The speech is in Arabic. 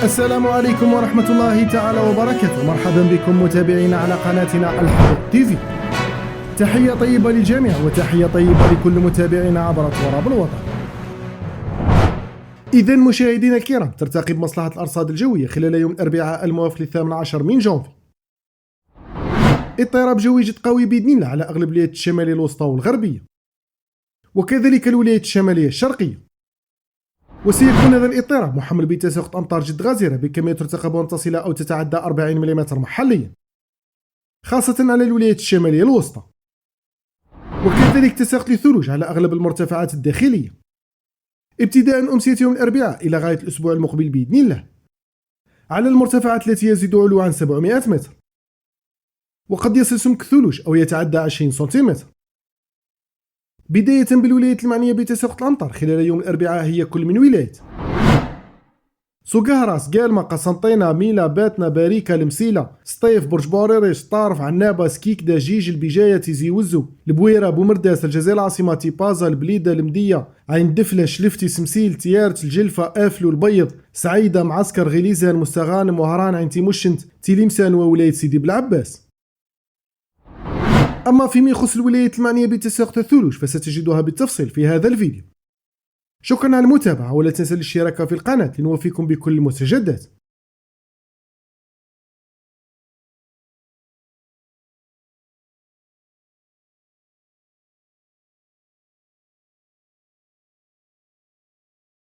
السلام عليكم ورحمة الله تعالى وبركاته. مرحبا بكم متابعينا على قناتنا الحروق تي في. تحية طيبة للجميع وتحية طيبة لكل متابعينا عبر تراب الوطن. إذن مشاهدينا الكرام، ترتقب مصلحة الأرصاد الجوية خلال يوم الأربعاء الموافق 18 من جانفي اضطراب جوي جد قوي بإذن الله على أغلب الولايات الشمالية الوسطى والغربية وكذلك الولايات الشمالية الشرقية، وسيكون هذا الاضطراب محمل بتساقط أمطار جد غزيرة بكمية ترتقب أن تصل أو تتعدى 40 ملم محليا، خاصة على الولايات الشمالية الوسطى، وكذلك تساقط الثلوج على أغلب المرتفعات الداخلية ابتداء أمسية يوم الأربعاء إلى غاية الأسبوع المقبل بإذن الله على المرتفعات التي يزيد علوها عن 700 متر، وقد يصل سمك الثلوج أو يتعدى 20 سنتيمتر. بداية بالولايات المعنية بتساقط الأمطار خلال يوم الأربعاء هي كل من ولاية سوقهراس، قالمة، قسنطينة، ميلا، باتنا، باريكا، المسيلة، سطيف، برج بوريريش، طارف، عنابة، سكيك، دجيج، البجاية، تيزي وزو، البويرة، بومرداس، الجزائر العاصمة، تيبازا، البليدة، المدية، عين دفلة، شلفتي، سمسيل، تيارت، الجلفة، آفلو، البيض، سعيدة، معسكر، غليزان، مستغانم، وهران، عين تيموشنت، تيليمسان وولاية سيدي بلعباس. أما فيما يخص الولايات المعنية بتساقط الثلوج فستجدها بالتفصيل في هذا الفيديو. شكرا على المتابعة، ولا تنسى الاشتراك في القناة لنوفيكم بكل المستجدات.